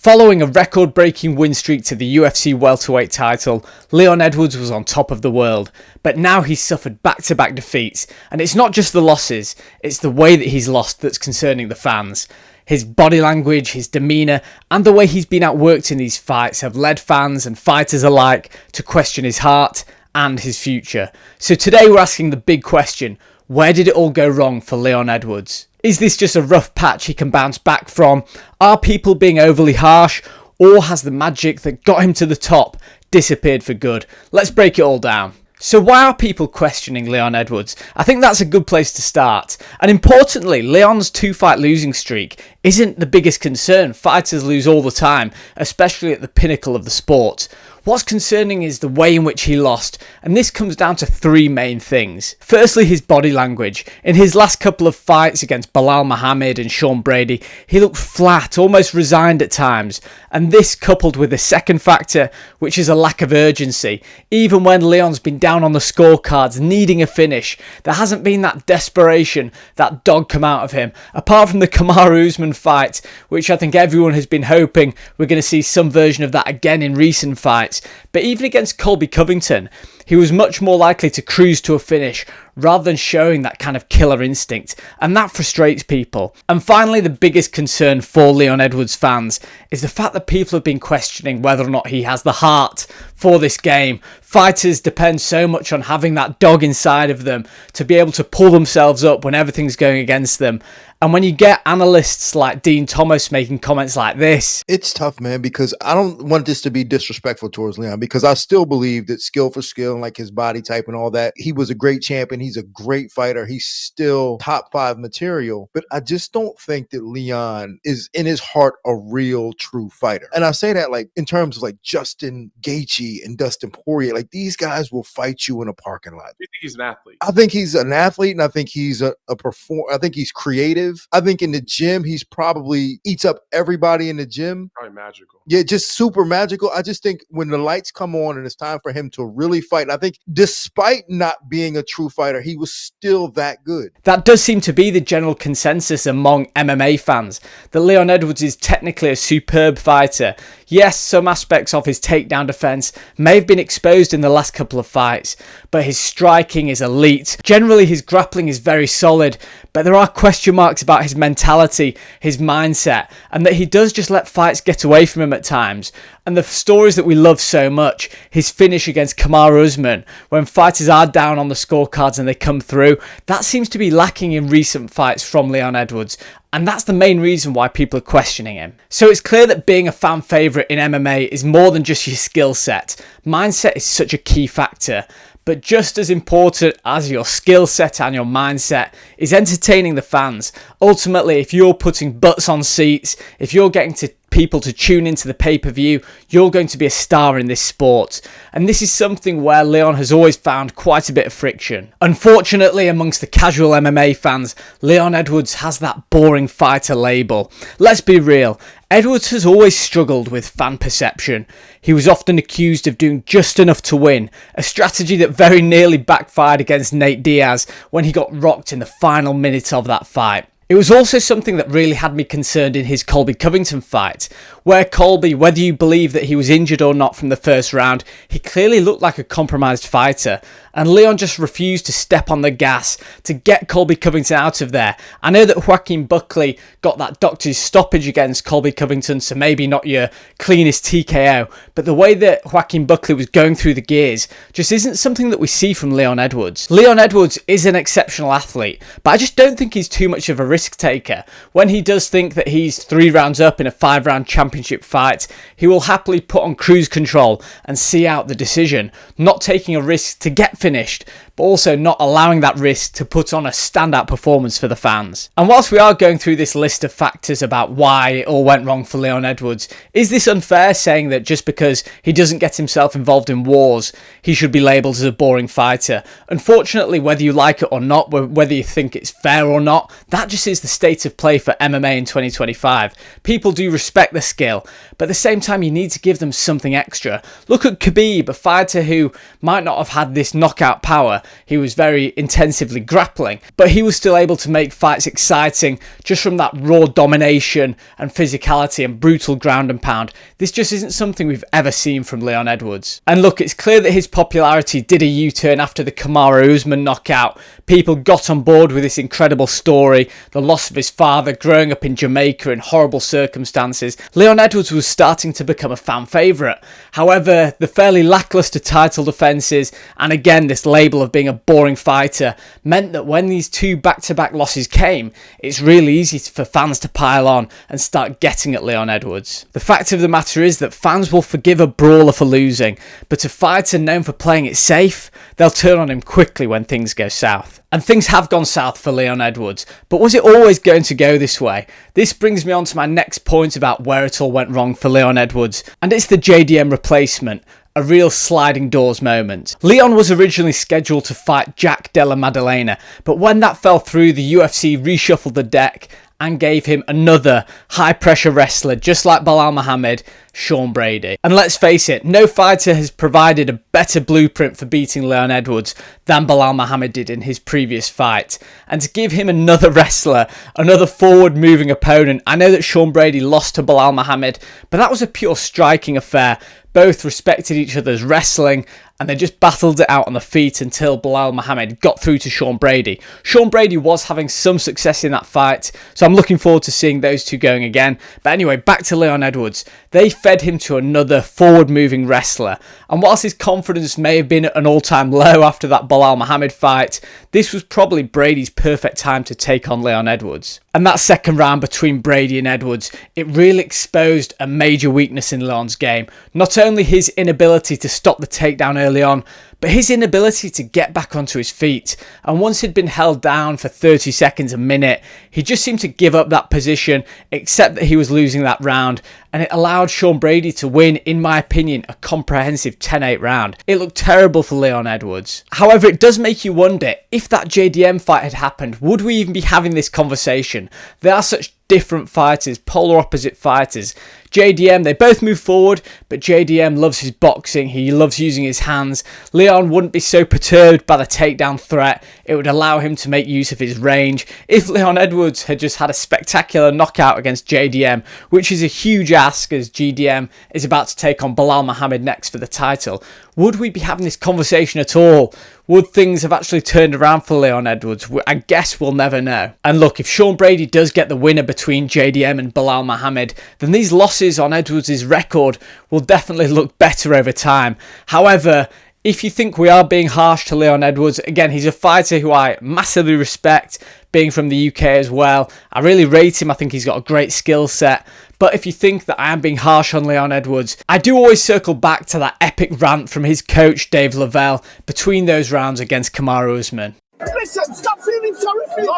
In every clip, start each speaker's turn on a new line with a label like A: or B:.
A: Following a record-breaking win streak to the UFC welterweight title, Leon Edwards was on top of the world, but now he's suffered back-to-back defeats, and it's not just the losses, it's the way that he's lost that's concerning the fans. His body language, his demeanour, and the way he's been outworked in these fights have led fans and fighters alike to question his heart and his future. So today we're asking the big question: where did it all go wrong for Leon Edwards? Is this just a rough patch he can bounce back from? Are people being overly harsh? Or has the magic that got him to the top disappeared for good? Let's break it all down. So why are people questioning Leon Edwards? I think that's a good place to start. And importantly, Leon's 2-fight losing streak isn't the biggest concern. Fighters lose all the time, especially at the pinnacle of the sport. What's concerning is the way in which he lost, and this comes down to 3 main things. Firstly, his body language. In his last couple of fights against Belal Muhammad and Sean Brady, he looked flat, almost resigned at times, and this coupled with the second factor, which is a lack of urgency. Even when Leon's been down on the scorecards, needing a finish, there hasn't been that desperation, that dog come out of him. Apart from the Kamaru Usman fight, which I think everyone has been hoping we're going to see some version of that again in recent fights. But even against Colby Covington, he was much more likely to cruise to a finish rather than showing that kind of killer instinct, and that frustrates people. And finally, the biggest concern for Leon Edwards fans is the fact that people have been questioning whether or not he has the heart for this game. Fighters depend so much on having that dog inside of them to be able to pull themselves up when everything's going against them. And when you get analysts like Dean Thomas making comments like this,
B: it's tough, man, because I don't want this to be disrespectful towards Leon, because I still believe that skill for skill and like his body type and all that, he was a great champion. He's a great fighter. He's still top 5 material, but I just don't think that Leon is in his heart a real true fighter. And I say that like in terms of like Justin Gaethje and Dustin Poirier, like these guys will fight you in a parking lot.
C: You think he's an athlete?
B: I think he's an athlete, and I think he's a performer. I think he's creative. I think in the gym, he's probably eats up everybody in the gym.
C: Probably magical.
B: Yeah, just super magical. I just think when the lights come on and it's time for him to really fight, and I think despite not being a true fighter, he was still that good.
A: That does seem to be the general consensus among MMA fans, that Leon Edwards is technically a superb fighter. Yes, some aspects of his takedown defense may have been exposed in the last couple of fights, but his striking is elite. Generally, his grappling is very solid, but there are question marks about his mentality, his mindset, and that he does just let fights get away from him at times. And the stories that we love so much, his finish against Kamaru Usman, when fighters are down on the scorecards and they come through, that seems to be lacking in recent fights from Leon Edwards. And that's the main reason why people are questioning him. So it's clear that being a fan favourite in MMA is more than just your skill set. Mindset is such a key factor. But just as important as your skill set and your mindset is entertaining the fans. Ultimately, if you're putting butts on seats, if you're getting people to tune into the pay-per-view, you're going to be a star in this sport. And this is something where Leon has always found quite a bit of friction. Unfortunately, amongst the casual MMA fans, Leon Edwards has that boring fighter label. Let's be real. Edwards has always struggled with fan perception. He was often accused of doing just enough to win, a strategy that very nearly backfired against Nate Diaz when he got rocked in the final minute of that fight. It was also something that really had me concerned in his Colby Covington fight, where Colby, whether you believe that he was injured or not from the first round, he clearly looked like a compromised fighter, and Leon just refused to step on the gas to get Colby Covington out of there. I know that Joaquin Buckley got that doctor's stoppage against Colby Covington, so maybe not your cleanest TKO, but the way that Joaquin Buckley was going through the gears just isn't something that we see from Leon Edwards. Leon Edwards is an exceptional athlete, but I just don't think he's too much of a risk taker. When he does think that he's 3 rounds up in a 5-round championship fight, he will happily put on cruise control and see out the decision, not taking a risk to get finished, but also not allowing that risk to put on a standout performance for the fans. And whilst we are going through this list of factors about why it all went wrong for Leon Edwards, is this unfair saying that just because he doesn't get himself involved in wars, he should be labelled as a boring fighter? Unfortunately, whether you like it or not, whether you think it's fair or not, that just is the state of play for MMA in 2025. People do respect the skill, but at the same time you need to give them something extra. Look at Khabib, a fighter who might not have had this knockout power, he was very intensively grappling, but he was still able to make fights exciting just from that raw domination and physicality and brutal ground and pound. This just isn't something we've ever seen from Leon Edwards. And look, it's clear that his popularity did a U-turn after the Kamaru Usman knockout. People got on board with this incredible story, the loss of his father, growing up in Jamaica in horrible circumstances. Leon Edwards was starting to become a fan favourite. However, the fairly lacklustre title defences and again this label of being a boring fighter meant that when these two back-to-back losses came, it's really easy for fans to pile on and start getting at Leon Edwards. The fact of the matter is that fans will forgive a brawler for losing, but a fighter known for playing it safe, they'll turn on him quickly when things go south. And things have gone south for Leon Edwards, but was it always going to go this way? This brings me on to my next point about where it all went wrong for Leon Edwards, and it's the JDM replacement. A real sliding doors moment. Leon was originally scheduled to fight Jack Della Maddalena, but when that fell through, the UFC reshuffled the deck and gave him another high-pressure wrestler, just like Belal Muhammad, Sean Brady. And let's face it, no fighter has provided a better blueprint for beating Leon Edwards than Belal Muhammad did in his previous fight. And to give him another wrestler, another forward-moving opponent, I know that Sean Brady lost to Belal Muhammad, but that was a pure striking affair. Both respected each other's wrestling and they just battled it out on the feet until Belal Muhammad got through to Sean Brady. Sean Brady was having some success in that fight, so I'm looking forward to seeing those two going again. But anyway, back to Leon Edwards. They fed him to another forward-moving wrestler, and whilst his confidence may have been at an all-time low after that Belal Muhammad fight, this was probably Brady's perfect time to take on Leon Edwards. And that second round between Brady and Edwards, it really exposed a major weakness in Leon's game. Not only his inability to stop the takedown early on, but his inability to get back onto his feet. And once he'd been held down for 30 seconds, a minute, he just seemed to give up that position, accept that he was losing that round, and it allowed Sean Brady to win, in my opinion, a comprehensive 10-8 round. It looked terrible for Leon Edwards. However, it does make you wonder, if that JDM fight had happened, would we even be having this conversation? They are such different fighters, polar opposite fighters. JDM, they both move forward, but JDM loves his boxing, he loves using his hands. Leon wouldn't be so perturbed by the takedown threat, it would allow him to make use of his range. If Leon Edwards had just had a spectacular knockout against JDM, which is a huge ask as JDM is about to take on Belal Muhammad next for the title, would we be having this conversation at all? Would things have actually turned around for Leon Edwards? I guess we'll never know. And look, if Sean Brady does get the winner between JDM and Belal Muhammad, then these losses on Edwards' record will definitely look better over time. However, if you think we are being harsh to Leon Edwards, again, he's a fighter who I massively respect, being from the UK as well. I really rate him. I think he's got a great skill set. But if you think that I am being harsh on Leon Edwards, I do always circle back to that epic rant from his coach, Dave Lavelle, between those rounds against Kamaru Usman.
C: Listen, stop feeling sorry for you.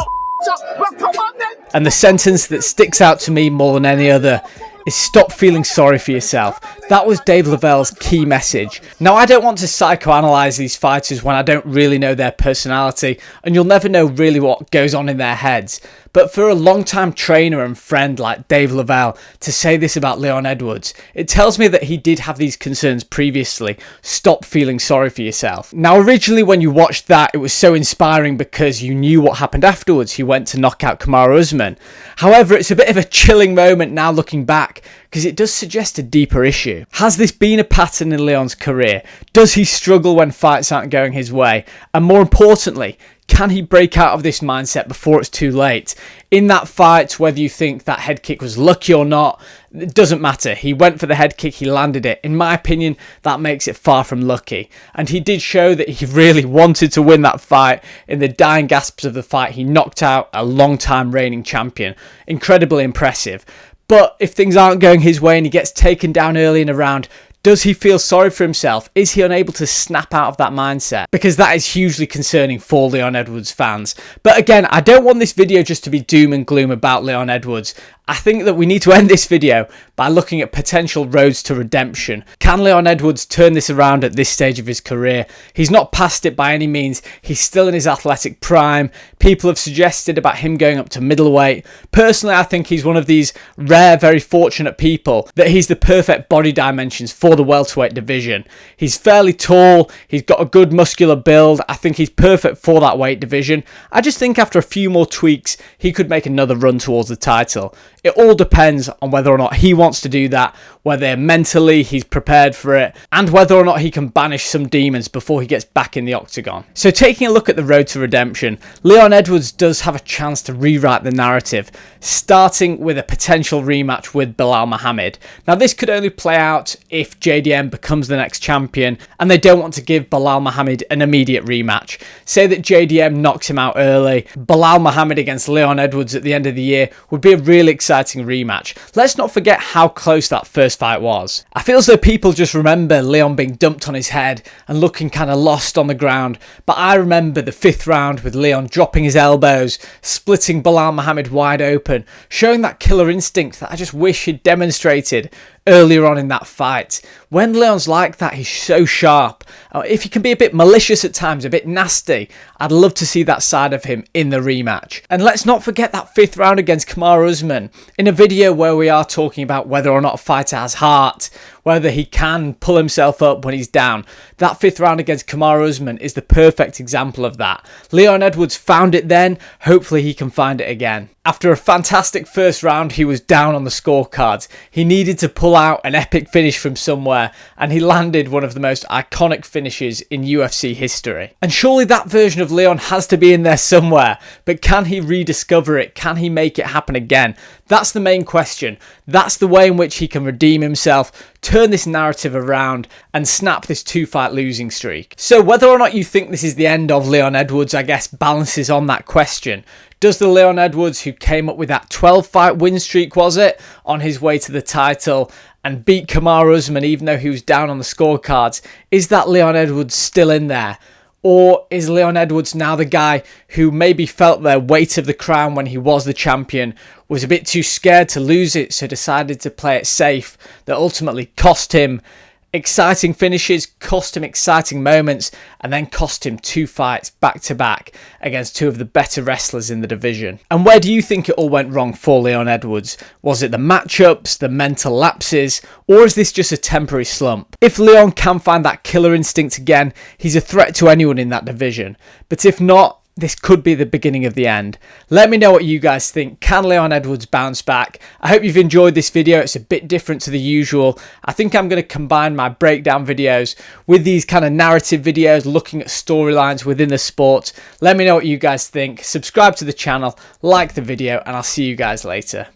C: Well, come on then.
A: And the sentence that sticks out to me more than any other is stop feeling sorry for yourself. That was Dave Lavelle's key message. Now, I don't want to psychoanalyze these fighters when I don't really know their personality, and you'll never know really what goes on in their heads. But for a long-time trainer and friend like Dave Lavelle to say this about Leon Edwards, it tells me that he did have these concerns previously. Stop feeling sorry for yourself. Now, originally when you watched that, it was so inspiring because you knew what happened afterwards. He went to knock out Kamaru Usman. However, it's a bit of a chilling moment now looking back because it does suggest a deeper issue. Has this been a pattern in Leon's career? Does he struggle when fights aren't going his way? And more importantly, can he break out of this mindset before it's too late? In that fight, whether you think that head kick was lucky or not, it doesn't matter. He went for the head kick, he landed it. In my opinion, that makes it far from lucky. And he did show that he really wanted to win that fight. In the dying gasps of the fight, he knocked out a long-time reigning champion. Incredibly impressive. But if things aren't going his way and he gets taken down early in a round, does he feel sorry for himself? Is he unable to snap out of that mindset? Because that is hugely concerning for Leon Edwards fans. But again, I don't want this video just to be doom and gloom about Leon Edwards. I think that we need to end this video by looking at potential roads to redemption. Can Leon Edwards turn this around at this stage of his career? He's not past it by any means. He's still in his athletic prime. People have suggested about him going up to middleweight. Personally, I think he's one of these rare, very fortunate people that he's the perfect body dimensions for the welterweight division. He's fairly tall. He's got a good muscular build. I think he's perfect for that weight division. I just think after a few more tweaks, he could make another run towards the title. It all depends on whether or not he wants to do that, whether mentally he's prepared for it, and whether or not he can banish some demons before he gets back in the octagon. So taking a look at the road to redemption, Leon Edwards does have a chance to rewrite the narrative, starting with a potential rematch with Belal Muhammad. Now this could only play out if JDM becomes the next champion, and they don't want to give Belal Muhammad an immediate rematch. Say that JDM knocks him out early, Belal Muhammad against Leon Edwards at the end of the year would be a really exciting rematch. Let's not forget how close that first fight was. I feel as though people just remember Leon being dumped on his head and looking kind of lost on the ground, but I remember the 5th round with Leon dropping his elbows, splitting Belal Muhammad wide open, showing that killer instinct that I just wish he'd demonstrated earlier on in that fight. When Leon's like that, he's so sharp. If he can be a bit malicious at times, a bit nasty, I'd love to see that side of him in the rematch. And let's not forget that 5th round against Kamaru Usman. In a video where we are talking about whether or not a fighter has heart, whether he can pull himself up when he's down, that 5th round against Kamaru Usman is the perfect example of that. Leon Edwards found it then, hopefully he can find it again. After a fantastic first round, he was down on the scorecards. He needed to pull out an epic finish from somewhere, and he landed one of the most iconic finishes in UFC history. And surely that version of Leon has to be in there somewhere, but can he rediscover it? Can he make it happen again? That's the main question. That's the way in which he can redeem himself, turn this narrative around, and snap this 2-fight losing streak. So whether or not you think this is the end of Leon Edwards, I guess balances on that question. Does the Leon Edwards who came up with that 12-fight win streak, was it, on his way to the title, and beat Kamaru Usman even though he was down on the scorecards, is that Leon Edwards still in there? Or is Leon Edwards now the guy who maybe felt the weight of the crown when he was the champion, was a bit too scared to lose it, so decided to play it safe, that ultimately cost him exciting finishes, cost him exciting moments, and then cost him 2 fights back to back against 2 of the better wrestlers in the division? And where do you think it all went wrong for Leon Edwards? Was it the matchups, the mental lapses, or is this just a temporary slump? If Leon can find that killer instinct again, he's a threat to anyone in that division. But if not, this could be the beginning of the end. Let me know what you guys think. Can Leon Edwards bounce back? I hope you've enjoyed this video. It's a bit different to the usual. I think I'm going to combine my breakdown videos with these kind of narrative videos looking at storylines within the sport. Let me know what you guys think. Subscribe to the channel, like the video, and I'll see you guys later.